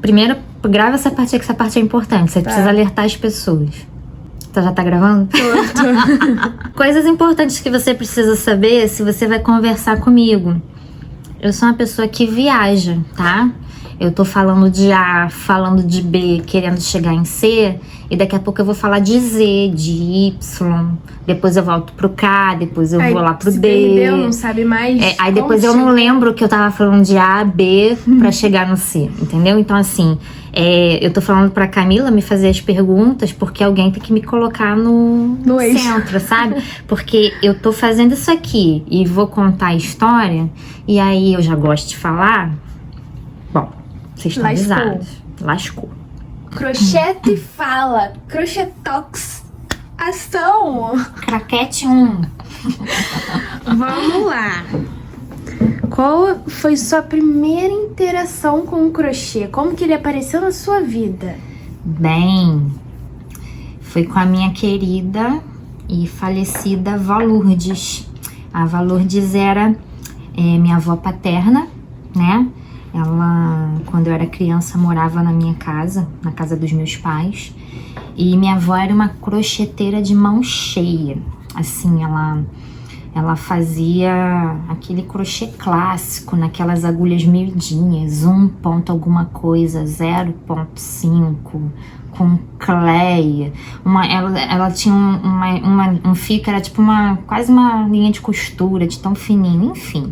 primeiro, grava essa parte aí, que essa parte é importante. Você precisa alertar as pessoas. Você já tá gravando? Tô. Coisas importantes que você precisa saber se você vai conversar comigo. Eu sou uma pessoa que viaja, tá? Eu tô falando de A, falando de B, querendo chegar em C, e daqui a pouco eu vou falar de Z, de Y, depois eu volto pro K, depois eu vou lá pro se D. perdeu, não sabe mais. Aí depois eu não lembro que eu tava falando de A, B, pra chegar no C, entendeu? Então assim, eu tô falando pra Camila me fazer as perguntas, porque alguém tem que me colocar no centro, sabe? Porque eu tô fazendo isso aqui e vou contar a história, e aí eu já gosto de falar. Bom, vocês estão avisados. Lascou. Crochete fala. Crochetox. Ação. Craquete 1. Vamos lá. Qual foi sua primeira interação com o crochê? Como que ele apareceu na sua vida? Bem, foi com a minha querida e falecida avó Lourdes. A avó Lourdes era minha avó paterna, né? Ela, quando eu era criança, morava na minha casa, na casa dos meus pais. E minha avó era uma crocheteira de mão cheia. Assim, ela fazia aquele crochê clássico, naquelas agulhas miudinhas, 1 ponto alguma coisa, 0,5, com clay. Ela tinha um fio que era tipo quase uma linha de costura, de tão fininho, enfim.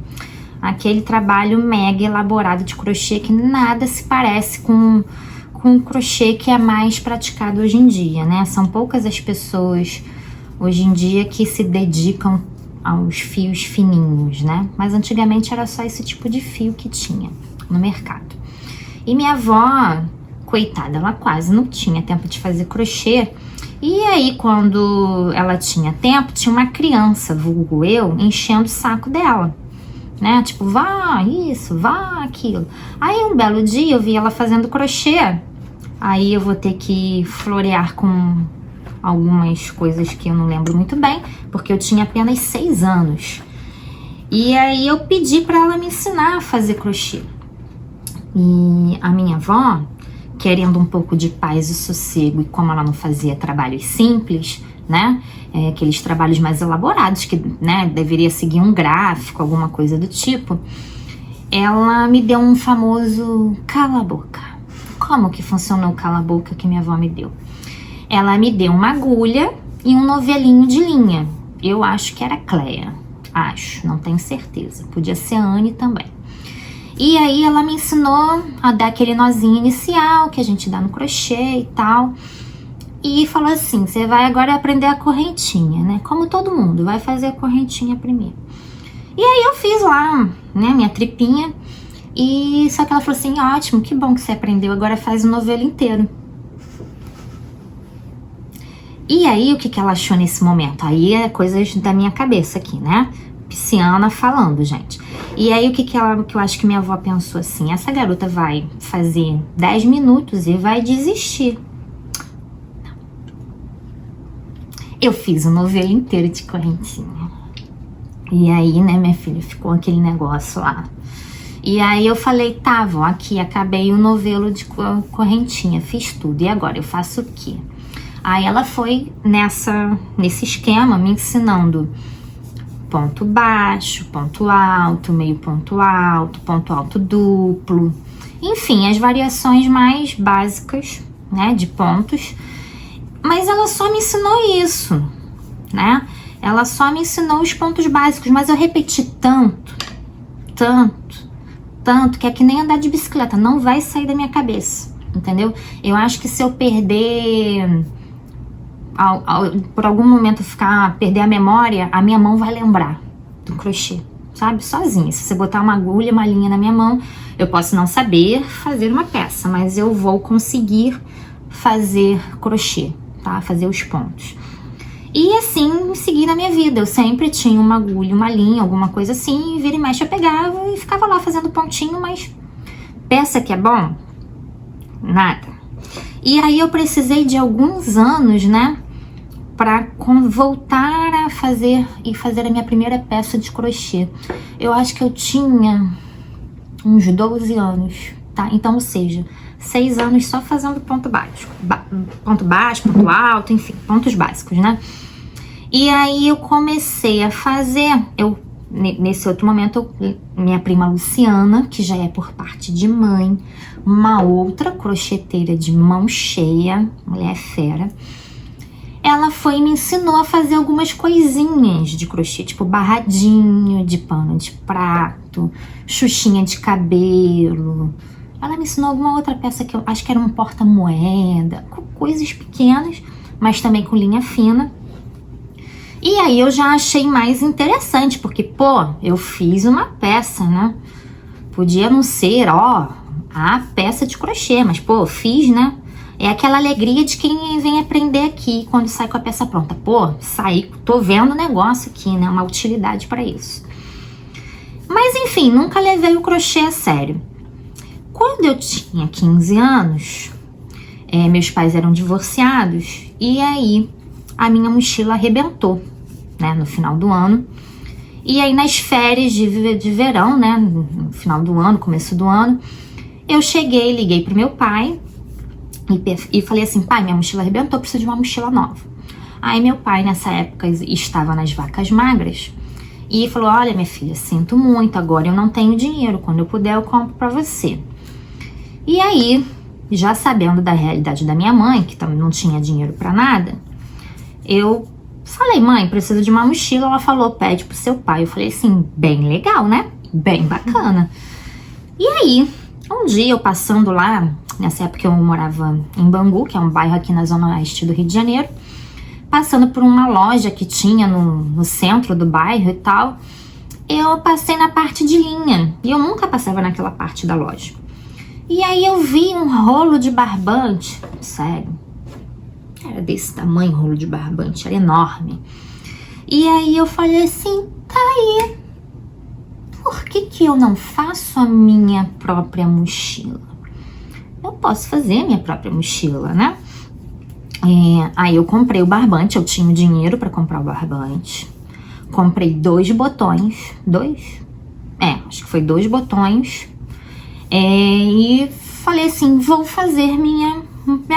Aquele trabalho mega elaborado de crochê que nada se parece com o crochê que é mais praticado hoje em dia, né? São poucas as pessoas hoje em dia que se dedicam aos fios fininhos, né? Mas antigamente era só esse tipo de fio que tinha no mercado. E minha avó, coitada, ela quase não tinha tempo de fazer crochê. E aí, quando ela tinha tempo, tinha uma criança, vulgo eu, enchendo o saco dela. Né? Tipo, vá isso, vá aquilo. Aí um belo dia eu vi ela fazendo crochê. Aí eu vou ter que florear com algumas coisas que eu não lembro muito bem, porque eu tinha apenas 6 anos. E aí eu pedi para ela me ensinar a fazer crochê. E a minha avó, querendo um pouco de paz e sossego, e como ela não fazia trabalhos simples, né? Aqueles trabalhos mais elaborados que, né, deveria seguir um gráfico, alguma coisa do tipo, ela me deu um famoso cala a boca. Como que funcionou o cala a boca que minha avó me deu? Ela me deu uma agulha e um novelinho de linha. Eu acho que era Cleia. Acho, não tenho certeza. Podia ser Anne também. E aí ela me ensinou a dar aquele nozinho inicial que a gente dá no crochê e tal. E falou assim, você vai agora aprender a correntinha, né? Como todo mundo, vai fazer a correntinha primeiro. E aí eu fiz lá, né, minha tripinha. E só que ela falou assim, ótimo, que bom que você aprendeu, agora faz o novelo inteiro. E aí o que ela achou nesse momento? Aí é coisas da minha cabeça aqui, né? Pisciana falando, gente. E aí o que eu acho que minha avó pensou assim, essa garota vai fazer 10 minutos e vai desistir. Eu fiz o novelo inteiro de correntinha. E aí, né, minha filha, ficou aquele negócio lá. E aí eu falei, tá, vó, aqui, acabei o novelo de correntinha, fiz tudo. E agora, eu faço o quê? Aí ela foi nesse esquema me ensinando ponto baixo, ponto alto, meio ponto alto duplo. Enfim, as variações mais básicas, né, de pontos. Mas ela só me ensinou isso, né? Ela só me ensinou os pontos básicos, mas eu repeti tanto, que é que nem andar de bicicleta, não vai sair da minha cabeça, entendeu? Eu acho que se eu perder, por algum momento perder a memória, a minha mão vai lembrar do crochê, sabe? Sozinha. Se você botar uma agulha, uma linha na minha mão, eu posso não saber fazer uma peça, mas eu vou conseguir fazer crochê, tá? Fazer os pontos. E assim, segui na minha vida. Eu sempre tinha uma agulha, uma linha, alguma coisa assim, e vira e mexe eu pegava e ficava lá fazendo pontinho, mas peça que é bom? Nada. E aí eu precisei de alguns anos, né, pra voltar a fazer a minha primeira peça de crochê. Eu acho que eu tinha uns 12 anos, tá? Então, ou seja, 6 anos só fazendo ponto baixo, ponto alto, enfim, pontos básicos, né? E aí eu comecei a fazer, nesse outro momento, minha prima Luciana, que já é por parte de mãe, uma outra crocheteira de mão cheia, mulher fera, ela foi e me ensinou a fazer algumas coisinhas de crochê, tipo barradinho de pano de prato, xuxinha de cabelo. Ela me ensinou alguma outra peça que eu acho que era um porta-moeda, coisas pequenas, mas também com linha fina. E aí eu já achei mais interessante, porque, pô, eu fiz uma peça, né? Podia não ser, ó, a peça de crochê, mas, pô, eu fiz, né? É aquela alegria de quem vem aprender aqui quando sai com a peça pronta. Pô, saí, tô vendo o negócio aqui, né? Uma utilidade para isso. Mas, enfim, nunca levei o crochê a sério. Quando eu tinha 15 anos, meus pais eram divorciados, e aí a minha mochila arrebentou, né, no final do ano. E aí nas férias de verão, né, no final do ano, começo do ano, eu liguei pro meu pai e falei assim: pai, minha mochila arrebentou, preciso de uma mochila nova. Aí meu pai nessa época estava nas vacas magras e falou: olha, minha filha, sinto muito, agora eu não tenho dinheiro, quando eu puder eu compro pra você. E aí, já sabendo da realidade da minha mãe, que também não tinha dinheiro pra nada, eu falei: mãe, preciso de uma mochila. Ela falou: pede pro seu pai. Eu falei assim: bem legal, né? Bem bacana. E aí, um dia eu passando lá, nessa época eu morava em Bangu, que é um bairro aqui na zona oeste do Rio de Janeiro, passando por uma loja que tinha no centro do bairro e tal, eu passei na parte de linha, e eu nunca passava naquela parte da loja. E aí eu vi um rolo de barbante, sério, era desse tamanho o rolo de barbante, era enorme. E aí eu falei assim: tá aí, por que eu não faço a minha própria mochila? Eu posso fazer a minha própria mochila, né? Aí eu comprei o barbante, eu tinha o dinheiro para comprar o barbante. Comprei 2 botões, acho que foi 2 botões. E falei assim: vou fazer minha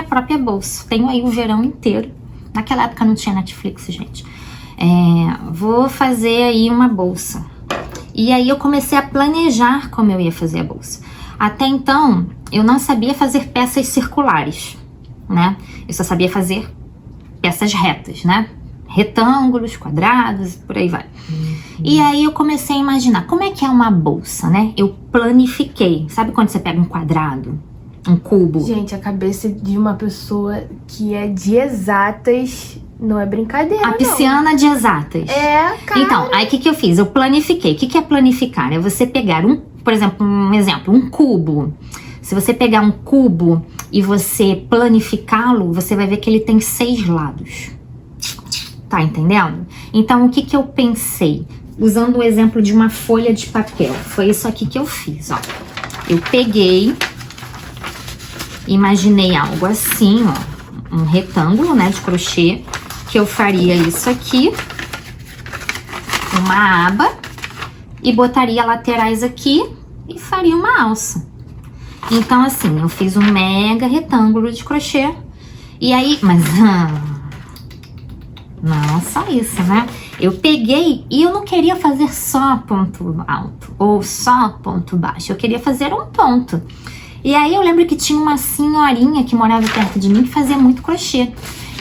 própria bolsa. Tenho aí o verão inteiro. Naquela época não tinha Netflix, gente. Vou fazer aí uma bolsa. E aí eu comecei a planejar como eu ia fazer a bolsa. Até então, eu não sabia fazer peças circulares, né? Eu só sabia fazer peças retas, né? Retângulos, quadrados, por aí vai. E aí eu comecei a imaginar como é que é uma bolsa, né? Eu planifiquei. Sabe quando você pega um quadrado, um cubo? Gente, a cabeça de uma pessoa que é de exatas não é brincadeira, A pisciana de exatas. Cara. Então, aí o que eu fiz? Eu planifiquei. O que é planificar? É você pegar por exemplo, um cubo. Se você pegar um cubo e você planificá-lo, você vai ver que ele tem 6 lados. Tá entendendo? Então, o que eu pensei? Usando o exemplo de uma folha de papel. Foi isso aqui que eu fiz, ó. Eu peguei, imaginei algo assim, ó. Um retângulo, né, de crochê. Que eu faria isso aqui. Uma aba. E botaria laterais aqui e faria uma alça. Então, assim, eu fiz um mega retângulo de crochê. E aí, mas não só isso, né? Eu peguei e eu não queria fazer só ponto alto ou só ponto baixo. Eu queria fazer um ponto. E aí eu lembro que tinha uma senhorinha que morava perto de mim que fazia muito crochê.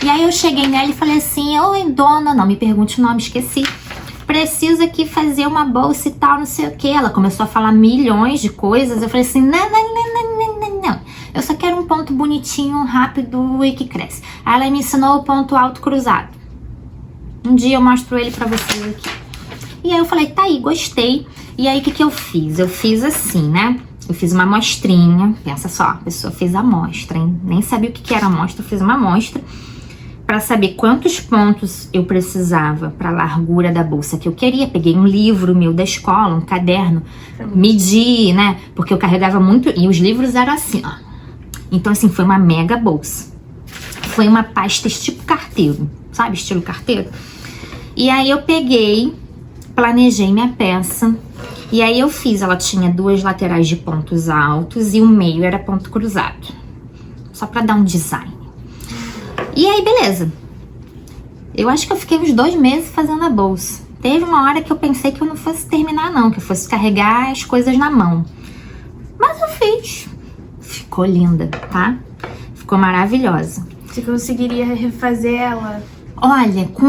E aí eu cheguei nela e falei assim: oi, dona, não me pergunte o nome, esqueci. Preciso aqui fazer uma bolsa e tal, não sei o que. Ela começou a falar milhões de coisas. Eu falei assim: não. Eu só quero um ponto bonitinho, rápido e que cresce. Aí ela me ensinou o ponto alto cruzado. Um dia eu mostro ele pra vocês aqui. E aí eu falei: tá aí, gostei. E aí o que eu fiz? Eu fiz assim, né? Eu fiz uma amostrinha. Pensa só, a pessoa fez a amostra, hein? Nem sabia o que era amostra, eu fiz uma amostra para saber quantos pontos eu precisava para a largura da bolsa que eu queria. Peguei um livro meu da escola, um caderno, medi, né? Porque eu carregava muito e os livros eram assim, ó. Então, assim, foi uma mega bolsa. Foi uma pasta tipo carteiro, sabe? Estilo carteiro. E aí eu peguei, planejei minha peça E aí eu fiz, ela tinha 2 laterais de pontos altos e o meio era ponto cruzado. Só pra dar um design. E aí, beleza. Eu acho que eu fiquei uns 2 meses fazendo a bolsa. Teve uma hora que eu pensei que eu não fosse terminar não, que eu fosse carregar as coisas na mão. Mas eu fiz. Ficou linda, tá? Ficou maravilhosa. Você conseguiria refazer ela? Olha, com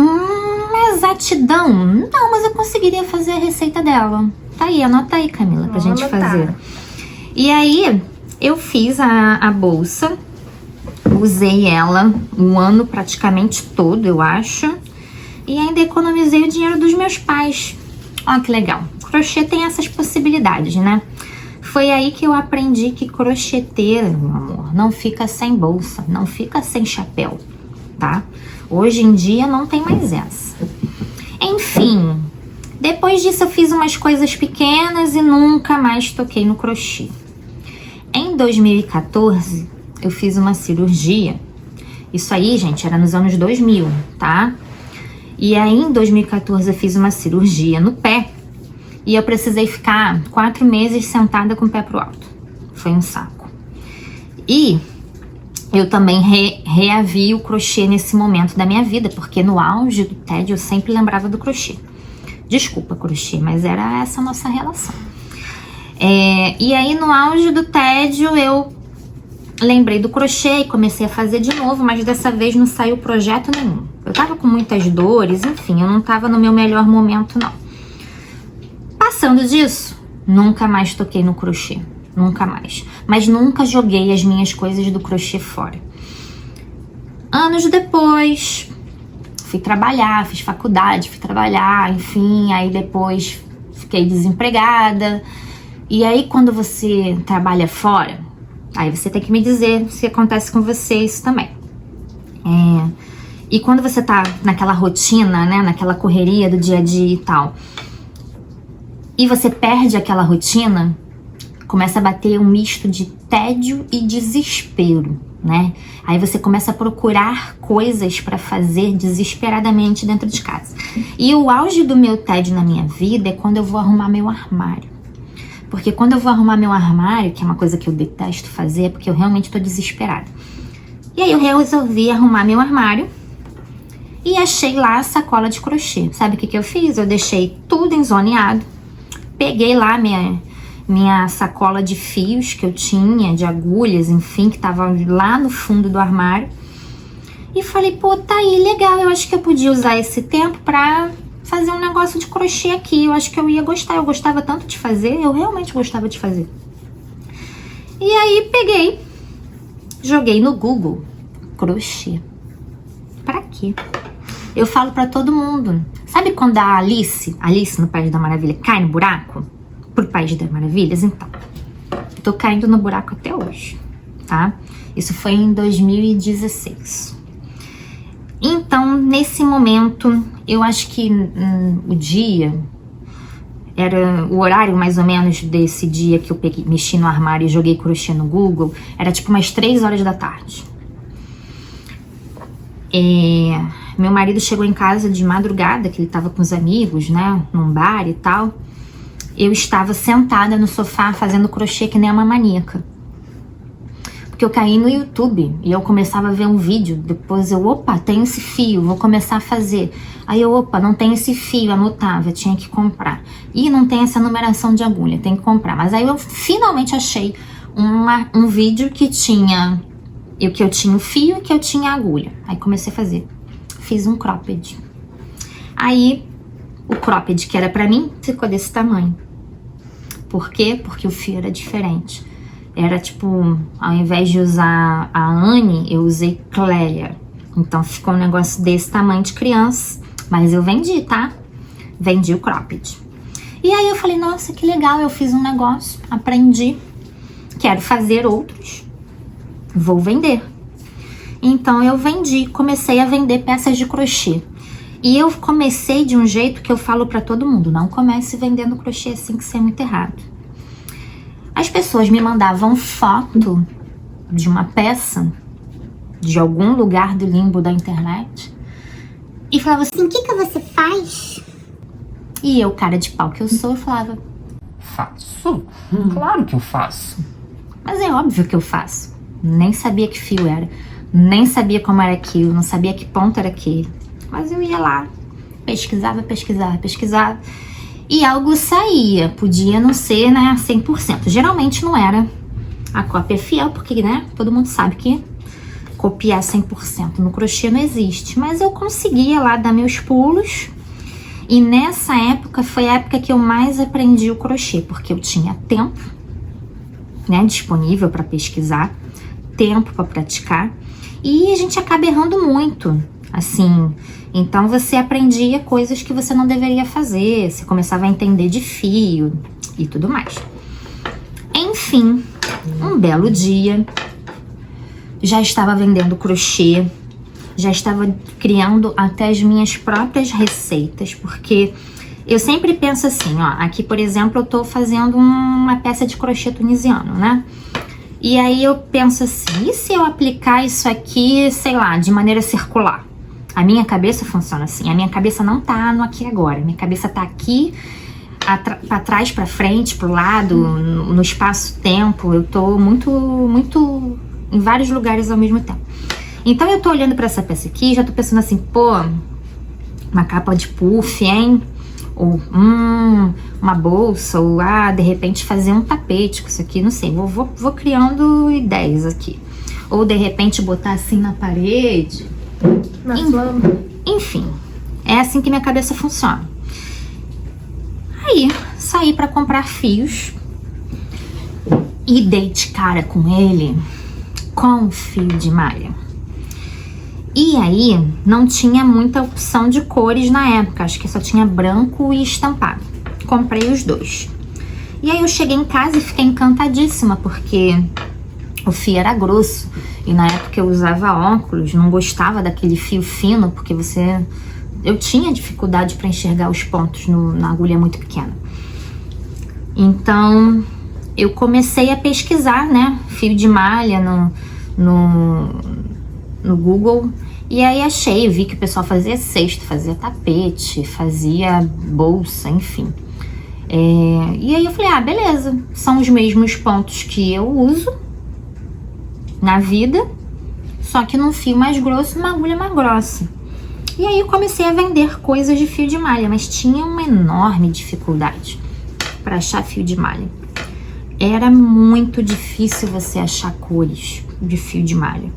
exatidão, não, mas eu conseguiria fazer a receita dela. Tá aí, anota aí, Camila, pra gente fazer. E aí, eu fiz a bolsa, usei ela um ano praticamente todo, eu acho. E ainda economizei o dinheiro dos meus pais. Ó, que legal. Crochê tem essas possibilidades, né? Foi aí que eu aprendi que crocheteira, meu amor, não fica sem bolsa, não fica sem chapéu, tá? Hoje em dia não tem mais essa. Enfim, depois disso eu fiz umas coisas pequenas e nunca mais toquei no crochê. Em 2014, eu fiz uma cirurgia. Isso aí, gente, era nos anos 2000, tá? E aí, em 2014, eu fiz uma cirurgia no pé. E eu precisei ficar 4 meses sentada com o pé pro alto. Foi um saco. E eu também reavi o crochê nesse momento da minha vida, porque no auge do tédio eu sempre lembrava do crochê. Desculpa, crochê, mas era essa a nossa relação. E aí, no auge do tédio, eu lembrei do crochê e comecei a fazer de novo, mas dessa vez não saiu projeto nenhum. Eu tava com muitas dores, enfim, eu não tava no meu melhor momento, não. Passando disso, nunca mais toquei no crochê, nunca mais. Mas nunca joguei as minhas coisas do crochê fora. Anos depois, fui trabalhar, fiz faculdade, fui trabalhar, enfim, aí depois fiquei desempregada. E aí quando você trabalha fora, aí você tem que me dizer se acontece com você isso também. E quando você tá naquela rotina, né, naquela correria do dia a dia e tal, e você perde aquela rotina, começa a bater um misto de tédio e desespero, né? Aí você começa a procurar coisas pra fazer desesperadamente dentro de casa. E o auge do meu tédio na minha vida é quando eu vou arrumar meu armário. Porque quando eu vou arrumar meu armário, que é uma coisa que eu detesto fazer, é porque eu realmente tô desesperada. E aí eu resolvi arrumar meu armário e achei lá a sacola de crochê. Sabe o que eu fiz? Eu deixei tudo enzoneado. Peguei lá minha sacola de fios que eu tinha, de agulhas, enfim, que tava lá no fundo do armário. E falei, pô, tá aí, legal, eu acho que eu podia usar esse tempo pra fazer um negócio de crochê aqui. Eu acho que eu ia gostar, eu gostava tanto de fazer, eu realmente gostava de fazer. E aí peguei, joguei no Google, crochê. Pra quê? Eu falo pra todo mundo. Sabe quando a Alice no País da Maravilha, cai no buraco? Pro País das Maravilhas? Então, tô caindo no buraco até hoje, tá? Isso foi em 2016. Então, nesse momento, eu acho que o dia, era o horário mais ou menos desse dia que eu mexi no armário e joguei crochê no Google, era tipo umas 3 horas da tarde. Meu marido chegou em casa de madrugada, que ele tava com os amigos, né, num bar e tal. Eu estava sentada no sofá fazendo crochê que nem uma maníaca. Porque eu caí no YouTube e eu começava a ver um vídeo, depois eu, opa, tem esse fio, vou começar a fazer. Aí eu, opa, não tem esse fio, anotava, tinha que comprar. E não tem essa numeração de agulha, tem que comprar. Mas aí eu finalmente achei um vídeo que tinha o fio e que eu tinha a agulha. Aí comecei a fazer. Fiz um cropped. Aí, o cropped que era pra mim, ficou desse tamanho. Por quê? Porque o fio era diferente. Era tipo, ao invés de usar a Anne, eu usei Clélia. Então ficou um negócio desse tamanho de criança. Mas eu vendi, tá? Vendi o cropped. E aí eu falei, nossa, que legal, eu fiz um negócio, aprendi. Quero fazer outros. Vou vender. Então eu vendi, comecei a vender peças de crochê. E eu comecei de um jeito que eu falo pra todo mundo, não comece vendendo crochê assim, que isso é muito errado. As pessoas me mandavam foto de uma peça de algum lugar do limbo da internet e falavam assim, o que você faz? E eu, cara de pau que eu sou, eu falava, faço. Claro que eu faço. Mas é óbvio que eu faço. Nem sabia que fio era. Nem sabia como era aquilo. Não sabia que ponto era aquele. Mas eu ia lá. Pesquisava. E algo saía. Podia não ser, né, 100%. Geralmente não era a cópia fiel. Porque, né, todo mundo sabe que copiar 100% no crochê não existe. Mas eu conseguia lá dar meus pulos. E nessa época foi a época que eu mais aprendi o crochê. Porque eu tinha tempo, né, disponível para pesquisar, tempo para praticar, e a gente acaba errando muito, assim. Então você aprendia coisas que você não deveria fazer, você começava a entender de fio e tudo mais. Enfim, um belo dia, já estava vendendo crochê, já estava criando até as minhas próprias receitas, porque eu sempre penso assim, ó, aqui, por exemplo, eu tô fazendo uma peça de crochê tunisiano, né? E aí eu penso assim, e se eu aplicar isso aqui, sei lá, de maneira circular? A minha cabeça funciona assim, a minha cabeça não tá no aqui e agora, minha cabeça tá aqui, pra trás, pra frente, pro lado, no espaço-tempo, eu tô muito em vários lugares ao mesmo tempo. Então eu tô olhando pra essa peça aqui e já tô pensando assim, pô, uma capa de puff, hein? Ou uma bolsa, ou de repente fazer um tapete com isso aqui, não sei, vou criando ideias aqui. Ou de repente botar assim na parede. Enfim, é assim que minha cabeça funciona. Aí, saí pra comprar fios e dei de cara com ele com fio de malha. E aí, não tinha muita opção de cores na época, acho que só tinha branco e estampado. Comprei os dois. E aí eu cheguei em casa e fiquei encantadíssima, porque o fio era grosso. E na época eu usava óculos, não gostava daquele fio fino, porque eu tinha dificuldade para enxergar os pontos na agulha muito pequena. Então, eu comecei a pesquisar, né, fio de malha no Google, e aí achei, vi que o pessoal fazia cesto, fazia tapete, fazia bolsa, enfim. E aí eu falei, beleza, são os mesmos pontos que eu uso na vida, só que num fio mais grosso, uma agulha mais grossa. E aí eu comecei a vender coisas de fio de malha, mas tinha uma enorme dificuldade para achar fio de malha. Era muito difícil você achar cores de fio de malha.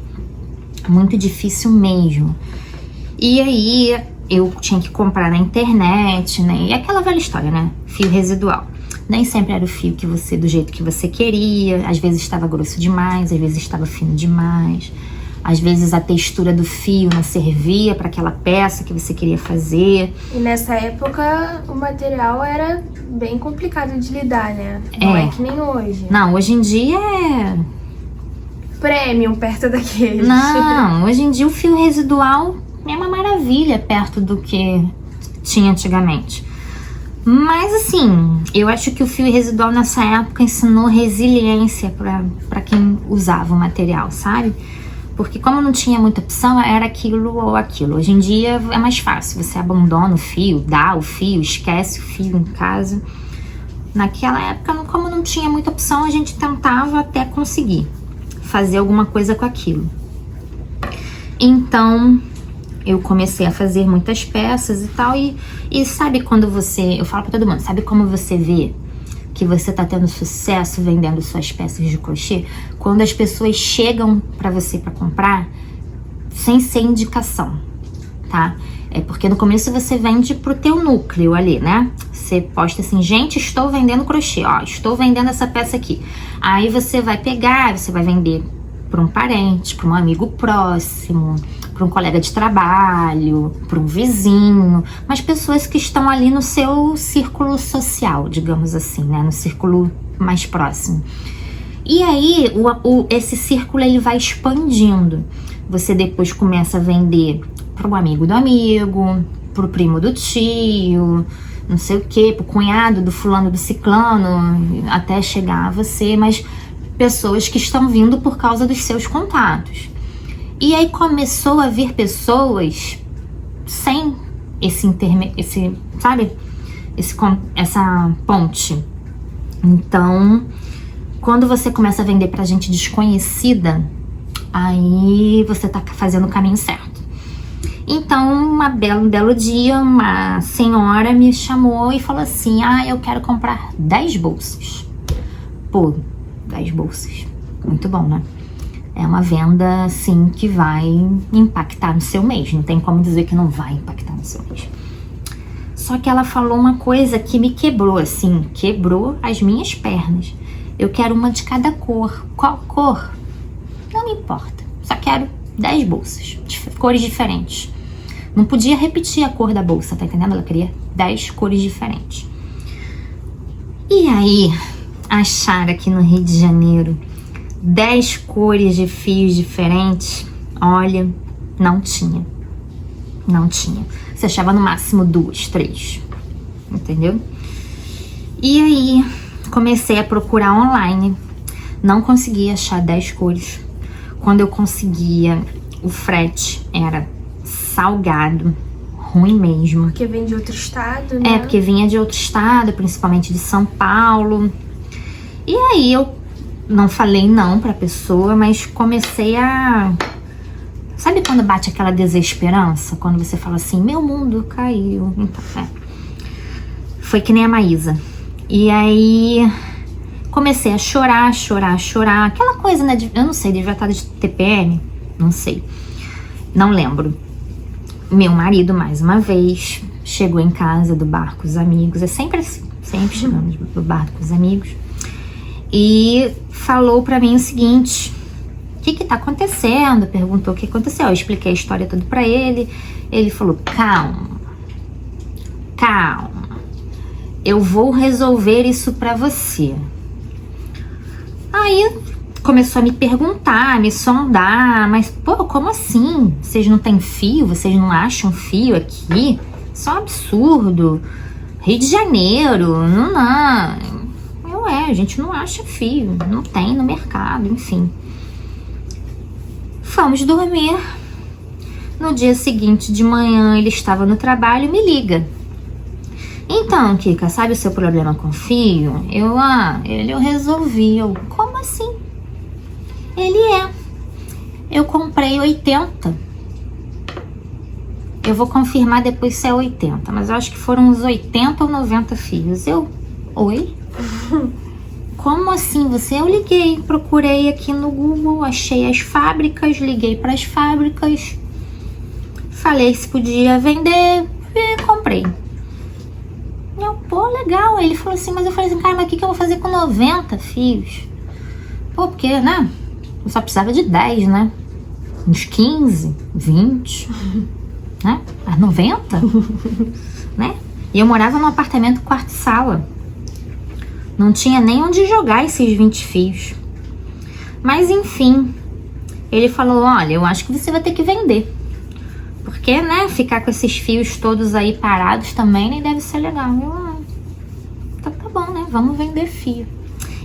Muito difícil mesmo. E aí eu tinha que comprar na internet, né? E aquela velha história, né? Fio residual. Nem sempre era o fio do jeito que você queria. Às vezes estava grosso demais, às vezes estava fino demais. Às vezes a textura do fio não servia para aquela peça que você queria fazer. E nessa época o material era bem complicado de lidar, né? Não é que nem hoje. Não, hoje em dia é premium perto daqueles. Não, hoje em dia o fio residual é uma maravilha perto do que tinha antigamente. Mas assim, eu acho que o fio residual nessa época ensinou resiliência para quem usava o material, sabe? Porque como não tinha muita opção, era aquilo ou aquilo. Hoje em dia é mais fácil, você abandona o fio, dá o fio, esquece o fio em casa. Naquela época, como não tinha muita opção, a gente tentava até conseguir fazer alguma coisa com aquilo. Então, eu comecei a fazer muitas peças e tal, e sabe quando eu falo pra todo mundo, sabe como você vê que você tá tendo sucesso vendendo suas peças de crochê? Quando as pessoas chegam pra você pra comprar, sem ser indicação, tá? É porque no começo você vende pro teu núcleo ali, né? Você posta assim, gente, estou vendendo crochê, ó, estou vendendo essa peça aqui. Aí você vai pegar, você vai vender para um parente, para um amigo próximo, para um colega de trabalho, para um vizinho, mas pessoas que estão ali no seu círculo social, digamos assim, né? No círculo mais próximo. E aí, esse círculo ele vai expandindo. Você depois começa a vender para o amigo do amigo, para o primo do tio, não sei o que, pro cunhado do fulano do ciclano, até chegar a você, mas pessoas que estão vindo por causa dos seus contatos. E aí começou a vir pessoas sem essa ponte Então, quando você começa a vender pra gente desconhecida, aí você tá fazendo o caminho certo. Então, um belo dia, uma senhora me chamou e falou assim: eu quero comprar 10 bolsas. Pô, 10 bolsas. Muito bom, né? É uma venda, assim, que vai impactar no seu mês. Não tem como dizer que não vai impactar no seu mês. Só que ela falou uma coisa que me quebrou, assim, quebrou as minhas pernas. Eu quero uma de cada cor. Qual cor? Não me importa. Só quero 10 bolsas, cores diferentes. Não podia repetir a cor da bolsa, tá entendendo? Ela queria 10 cores diferentes. E aí, achar aqui no Rio de Janeiro 10 cores de fios diferentes, olha, não tinha. Não tinha. Você achava no máximo 2, 3, entendeu? E aí, comecei a procurar online. Não conseguia achar 10 cores. Quando eu conseguia, o frete era salgado, ruim mesmo. Porque vem de outro estado, né? Porque vinha de outro estado, principalmente de São Paulo. E aí eu não falei não pra pessoa, mas comecei a... Sabe quando bate aquela desesperança? Quando você fala assim, meu mundo caiu. Então, foi que nem a Maísa. E aí comecei a chorar. Aquela coisa, né? Eu não sei, devia estar de TPM. Não sei. Não lembro. Meu marido, mais uma vez, chegou em casa do bar com os amigos. É sempre assim. Sempre chegando do bar com os amigos. E falou pra mim o seguinte: o que tá acontecendo? Perguntou o que aconteceu. Eu expliquei a história toda pra ele. Ele falou: calma, eu vou resolver isso pra você. Aí começou a me perguntar, a me sondar, mas pô, como assim? Vocês não têm fio? Vocês não acham fio aqui? Isso é um absurdo. Rio de Janeiro, não. A gente não acha fio, não tem no mercado, enfim. Fomos dormir. No dia seguinte de manhã, ele estava no trabalho e me liga. Então, Kika, sabe o seu problema com fio? Eu resolvi. Como assim? Eu comprei 80. Eu vou confirmar depois se é 80, mas eu acho que foram uns 80 ou 90 fios. Oi? Como assim você? Eu liguei, procurei aqui no Google, achei as fábricas, liguei para as fábricas, falei se podia vender e comprei. Pô, legal. Ele falou assim, mas eu falei assim, cara, mas o que eu vou fazer com 90 fios? Pô, porque, né? Eu só precisava de 10, né? Uns 15, 20, né? Mas 90? Né? E eu morava num apartamento quarto-sala. Não tinha nem onde jogar esses 20 fios. Mas enfim, ele falou, olha, eu acho que você vai ter que vender. Porque, né, ficar com esses fios todos aí parados também nem deve ser legal. Então tá bom, né, vamos vender fio.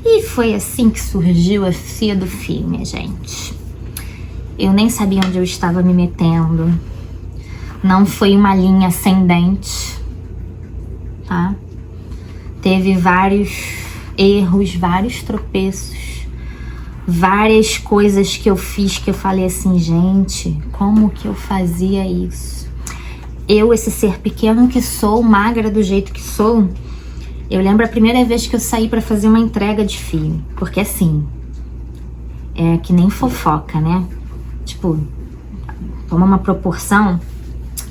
E foi assim que surgiu a Fia do Fio, minha gente. Eu nem sabia onde eu estava me metendo. Não foi uma linha ascendente, tá? Teve vários erros, vários tropeços, várias coisas que eu fiz que eu falei assim, gente, como que eu fazia isso? Eu, esse ser pequeno que sou, magra do jeito que sou, eu lembro a primeira vez que eu saí pra fazer uma entrega de fio, porque assim, é que nem fofoca, né? Tipo, toma uma proporção,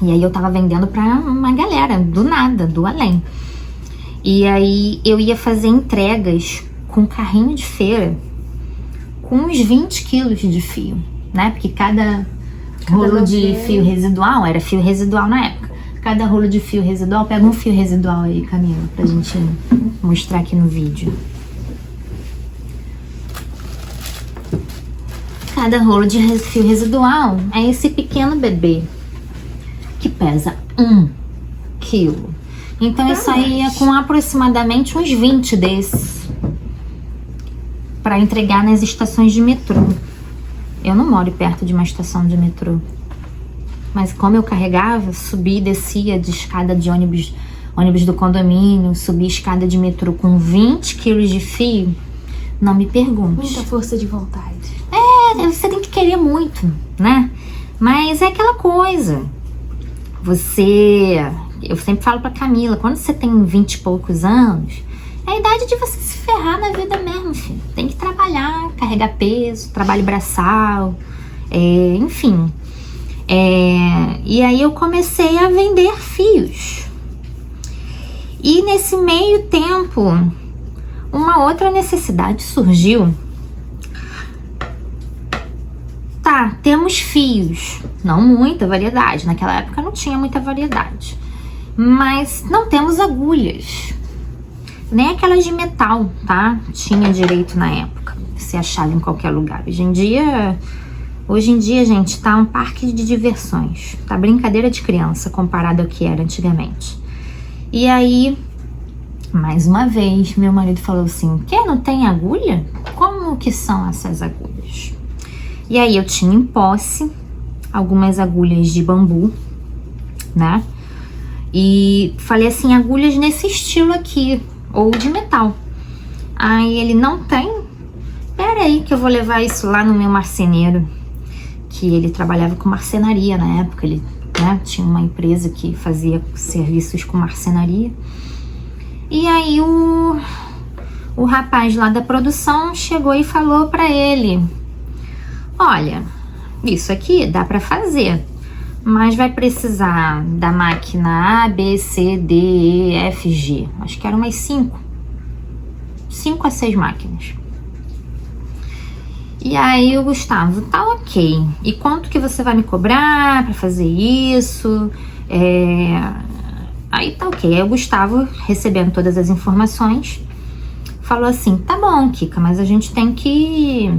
e aí eu tava vendendo pra uma galera, do nada, do além. E aí eu ia fazer entregas com carrinho de feira, com uns 20 quilos de fio, né? Porque cada rolo de fio residual, era fio residual na época. Cada rolo de fio residual, pega um fio residual aí, Camila, pra gente mostrar aqui no vídeo. Cada rolo de fio residual é esse pequeno bebê, que pesa 1 quilo. Então eu saía com aproximadamente uns 20 desses para entregar nas estações de metrô. Eu não moro perto de uma estação de metrô, mas como eu carregava, subia e descia de escada de ônibus ônibus do condomínio, subir escada de metrô com 20 quilos de fio, não me pergunte. Muita força de vontade. Você tem que querer muito, né? Mas é aquela coisa. Eu sempre falo pra Camila, quando você tem 20 e poucos anos, é a idade de você se ferrar na vida mesmo, filho. Tem que trabalhar, carregar peso, trabalho braçal, enfim. E aí eu comecei a vender fios. E nesse meio tempo, uma outra necessidade surgiu. Tá, temos fios, não muita variedade, naquela época não tinha muita variedade, mas não temos agulhas, nem aquelas de metal, tá? Tinha direito na época, você achava em qualquer lugar. Hoje em dia, gente, tá um parque de diversões, tá brincadeira de criança comparado ao que era antigamente. E aí, mais uma vez, meu marido falou assim: "Que, não tem agulha? Como que são essas agulhas?" E aí eu tinha em posse algumas agulhas de bambu, né? E falei assim, agulhas nesse estilo aqui, ou de metal. Aí ele, não tem? Pera aí que eu vou levar isso lá no meu marceneiro, que ele trabalhava com marcenaria na época, ele, né, tinha uma empresa que fazia serviços com marcenaria. E aí o rapaz lá da produção chegou e falou pra ele: "Olha, isso aqui dá pra fazer, mas vai precisar da máquina A, B, C, D, E, F, G." Acho que eram umas 5 a 6 máquinas. E aí o Gustavo, tá ok. E quanto que você vai me cobrar pra fazer isso? Aí tá ok. Aí o Gustavo, recebendo todas as informações, falou assim: "Tá bom, Kika, mas a gente tem que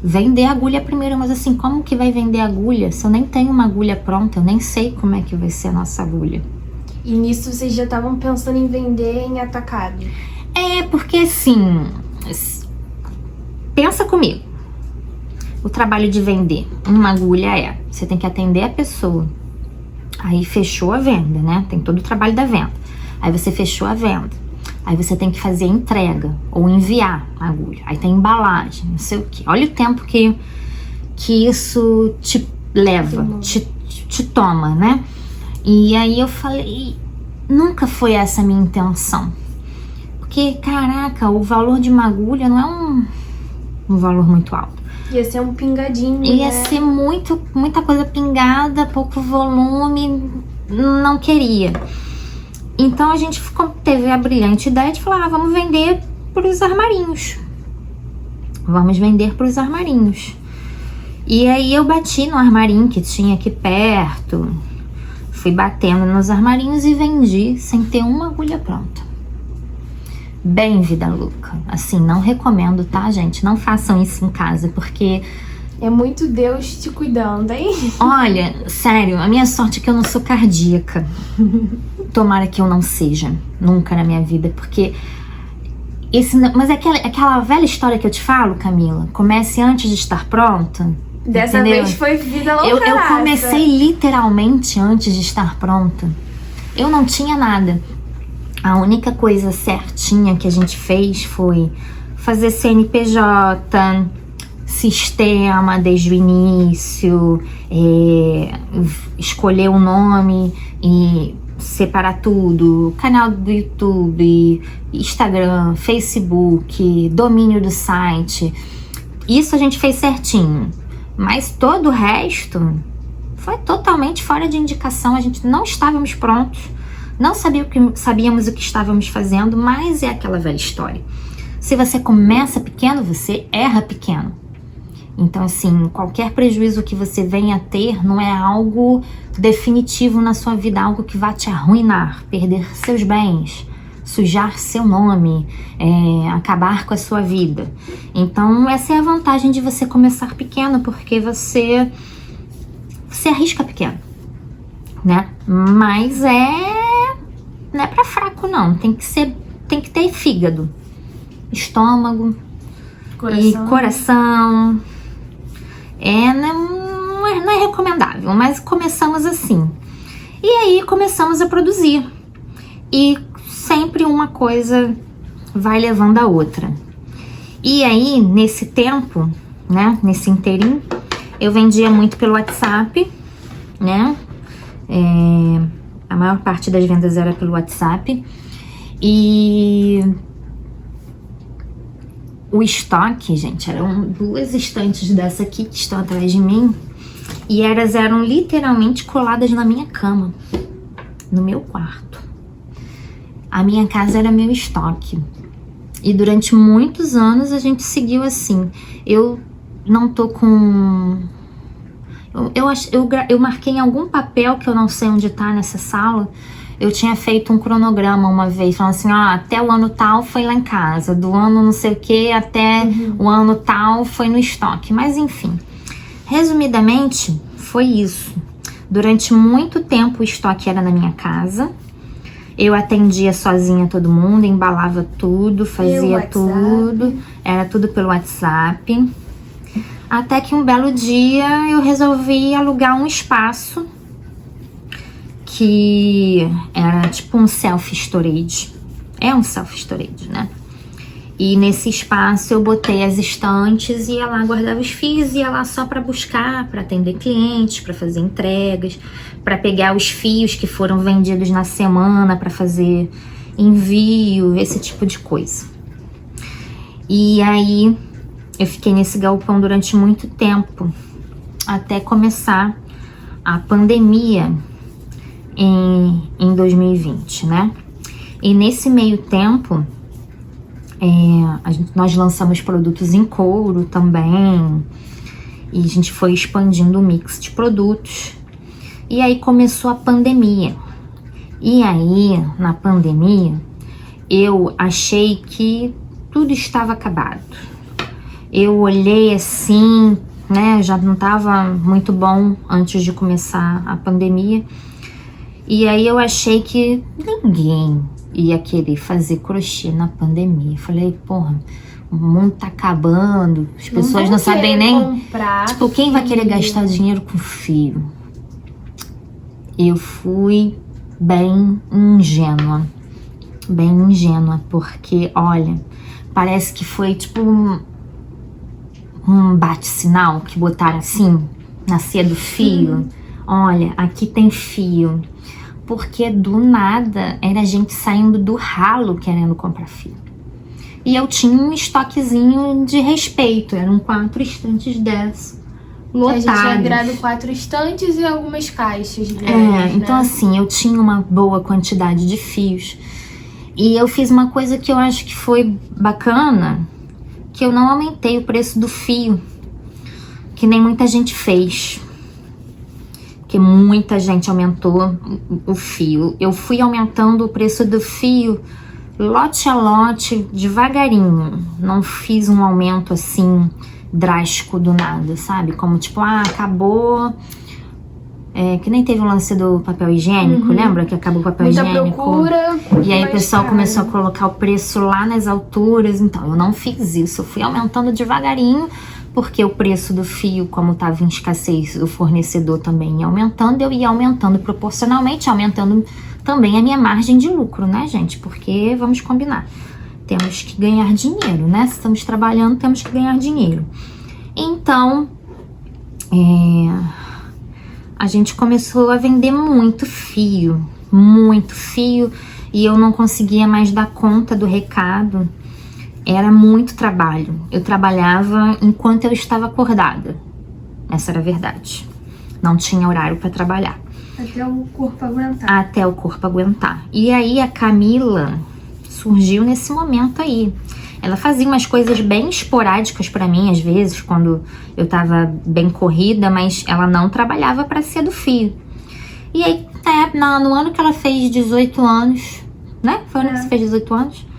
vender agulha primeiro." Mas assim, como que vai vender agulha se eu nem tenho uma agulha pronta? Eu nem sei como é que vai ser a nossa agulha. E nisso vocês já estavam pensando em vender em atacado? Porque assim, pensa comigo. O trabalho de vender uma agulha você tem que atender a pessoa. Aí fechou a venda, né? Tem todo o trabalho da venda. Aí você fechou a venda. Aí você tem que fazer a entrega ou enviar a agulha. Aí tem embalagem, não sei o que. Olha o tempo que isso te leva, te toma, né? E aí eu falei, nunca foi essa a minha intenção. Porque, caraca, o valor de uma agulha não é um valor muito alto. Ia ser um pingadinho, Ia ser muita coisa pingada, pouco volume, não queria. Então a gente teve a brilhante ideia de falar, vamos vender para os armarinhos. Vamos vender para os armarinhos. E aí eu bati no armarinho que tinha aqui perto, fui batendo nos armarinhos e vendi sem ter uma agulha pronta. Bem vida louca. Assim, não recomendo, tá, gente? Não façam isso em casa, porque é muito Deus te cuidando, hein? Olha, sério, a minha sorte é que eu não sou cardíaca. Tomara que eu não seja, nunca na minha vida, porque mas é aquela velha história que eu te falo, Camila, comece antes de estar pronta. Dessa entendeu? vez foi vida louca. Eu comecei literalmente antes de estar pronta. Eu não tinha nada. A única coisa certinha que a gente fez foi fazer CNPJ, sistema desde o início, escolher o nome e separar tudo, canal do YouTube, Instagram, Facebook, domínio do site. Isso a gente fez certinho, mas todo o resto foi totalmente fora de indicação. A gente não estávamos prontos, não sabíamos o que estávamos fazendo, mas é aquela velha história. Se você começa pequeno, você erra pequeno. Então, assim, qualquer prejuízo que você venha a ter não é algo definitivo na sua vida, algo que vai te arruinar, perder seus bens, sujar seu nome, acabar com a sua vida. Então, essa é a vantagem de você começar pequeno, porque você arrisca pequeno, né? Mas não é pra fraco, não. Tem que ter fígado, estômago e coração. Não é recomendável, mas começamos assim. E aí começamos a produzir. E sempre uma coisa vai levando a outra. E aí, nesse tempo, né, nesse inteirinho, eu vendia muito pelo WhatsApp, né? A maior parte das vendas era pelo WhatsApp. E o estoque, gente, eram 2 estantes dessa aqui que estão atrás de mim. E elas eram literalmente coladas na minha cama, no meu quarto. A minha casa era meu estoque. E durante muitos anos a gente seguiu assim. Eu não tô com... Eu marquei em algum papel que eu não sei onde tá nessa sala. Eu tinha feito um cronograma uma vez, falando assim, até o ano tal foi lá em casa, do ano não sei o que até o ano tal foi no estoque. Mas enfim, resumidamente, foi isso. Durante muito tempo o estoque era na minha casa. Eu atendia sozinha todo mundo, embalava tudo, fazia tudo. Era tudo pelo WhatsApp. Até que um belo dia eu resolvi alugar um espaço que era tipo um self-storage. É um self-storage, né? E nesse espaço eu botei as estantes e ia lá guardar os fios, ia lá só para buscar, para atender clientes, para fazer entregas, para pegar os fios que foram vendidos na semana, para fazer envio, esse tipo de coisa. E aí eu fiquei nesse galpão durante muito tempo, até começar a pandemia em 2020, né? E nesse meio tempo, nós lançamos produtos em couro também, e a gente foi expandindo o mix de produtos. E aí começou a pandemia. E aí, na pandemia, eu achei que tudo estava acabado. Eu olhei assim, né? Já não estava muito bom antes de começar a pandemia. E aí eu achei que ninguém ia querer fazer crochê na pandemia. Falei, porra, o mundo tá acabando, as pessoas não sabem nem... Tipo, quem vai querer gastar dinheiro com fio? Eu fui bem ingênua, porque, olha, parece que foi tipo um bate-sinal que botaram assim, na ceia do fio. Olha, aqui tem fio. Porque do nada era gente saindo do ralo querendo comprar fio. E eu tinha um estoquezinho de respeito, eram 4 estantes dessas lotadas. A gente tinha virado 4 estantes e algumas caixas grandes, então né? assim, eu tinha uma boa quantidade de fios. E eu fiz uma coisa que eu acho que foi bacana, que eu não aumentei o preço do fio, que nem muita gente fez. Porque muita gente aumentou o fio. Eu fui aumentando o preço do fio lote a lote, devagarinho. Não fiz um aumento assim drástico do nada, sabe? Como tipo, acabou. Que nem teve o lance do papel higiênico, lembra? Que acabou o papel higiênico. Muita procura. E aí o pessoal começou a colocar o preço lá nas alturas. Então, eu não fiz isso. Eu fui aumentando devagarinho. Porque o preço do fio, como estava em escassez, o fornecedor também ia aumentando, eu ia aumentando proporcionalmente, aumentando também a minha margem de lucro, né, gente? Porque, vamos combinar, temos que ganhar dinheiro, né? Se estamos trabalhando, temos que ganhar dinheiro. Então, a gente começou a vender muito fio, e eu não conseguia mais dar conta do recado. Era muito trabalho. Eu trabalhava enquanto eu estava acordada. Essa era a verdade. Não tinha horário para trabalhar. Até o corpo aguentar. Até o corpo aguentar. E aí a Camila surgiu nesse momento aí. Ela fazia umas coisas bem esporádicas para mim, às vezes, quando eu tava bem corrida, mas ela não trabalhava para ser do fio. E aí, no ano que ela fez 18 anos, né? Foi o ano que você fez 18 anos?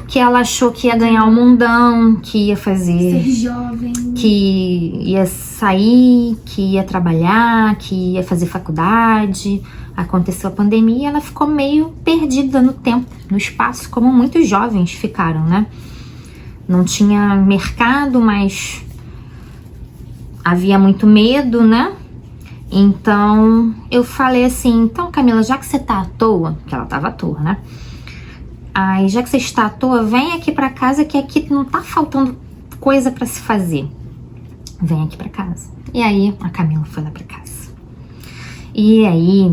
Que ela achou que ia ganhar um mundão, que ia fazer... Ser jovem. Que ia sair, que ia trabalhar, que ia fazer faculdade. Aconteceu a pandemia e ela ficou meio perdida no tempo, no espaço, como muitos jovens ficaram, né? Não tinha mercado, mas havia muito medo, né? Então, eu falei assim, então, Camila, já que você tá à toa, que ela tava à toa, né? Aí, já que você está à toa, vem aqui pra casa, que aqui não tá faltando coisa pra se fazer. Vem aqui pra casa. E aí, a Camila foi lá pra casa. E aí,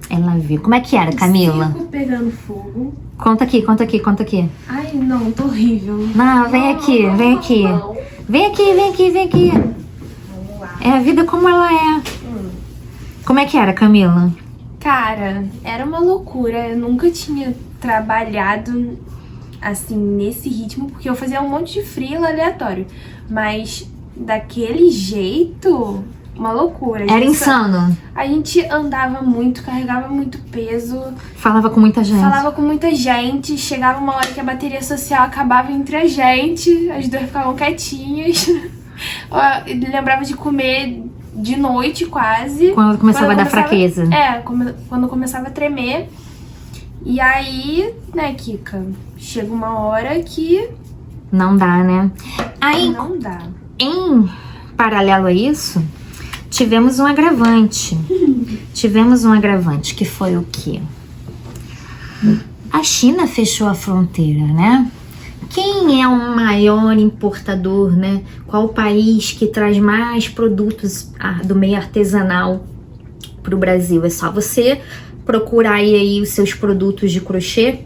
ela viu. Como é que era, Camila? Circo pegando fogo. Conta aqui, conta aqui, conta aqui. Ai, não, tô horrível. Não, vem aqui, vem aqui. Vem aqui, vem aqui, vem aqui. Vamos lá. É a vida como ela é. Como é que era, Camila? Cara, era uma loucura. Eu nunca tinha trabalhado assim nesse ritmo, porque eu fazia um monte de freela aleatório. Mas daquele jeito, uma loucura. Era insano. A gente andava muito, carregava muito peso, Falava com muita gente. falava com muita gente. Chegava uma hora que a bateria social acabava entre a gente, as duas ficavam quietinhas. Eu lembrava de comer de noite quase. Quando começava a dar fraqueza. Quando começava a tremer. E aí, né, Kika, chega uma hora que Não dá, né? Aí, não dá. em paralelo a isso, tivemos um agravante. Tivemos um agravante, que foi o quê? A China fechou a fronteira, né? Quem é o maior importador, né? Qual o país que traz mais produtos do meio artesanal para o Brasil? É só você procurar aí os seus produtos de crochê,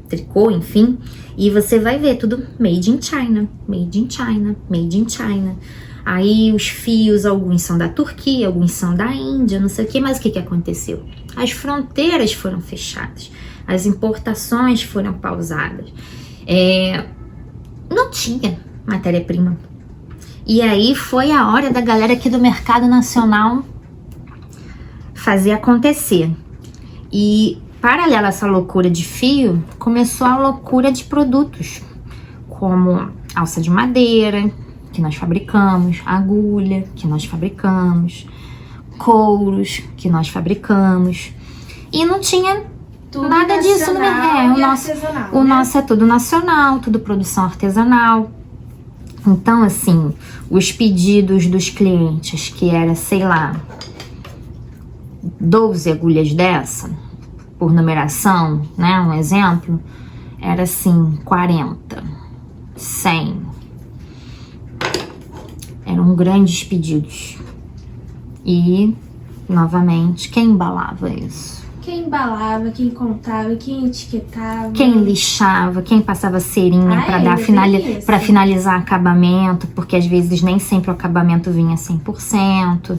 tricô, enfim, e você vai ver tudo made in China, made in China, made in China. Aí os fios, alguns são da Turquia, alguns são da Índia, não sei o que, mas o que aconteceu? As fronteiras foram fechadas, as importações foram pausadas. Não tinha matéria-prima. E aí foi a hora da galera aqui do mercado nacional fazer acontecer. E paralelo a essa loucura de fio, começou a loucura de produtos, como alça de madeira, que nós fabricamos, agulha, que nós fabricamos, couros, que nós fabricamos. E não tinha Tudo nada disso no mercado. O nosso é tudo nacional, tudo produção artesanal. Então, assim, os pedidos dos clientes, que era, sei lá, 12 agulhas dessa, por numeração, né, um exemplo, era assim, 40, 100. Eram grandes pedidos. E, novamente, quem embalava isso? Quem embalava, quem contava, quem etiquetava. Quem lixava, quem passava cerinha para ainda tem isso. para finalizar acabamento, porque às vezes nem sempre o acabamento vinha 100%.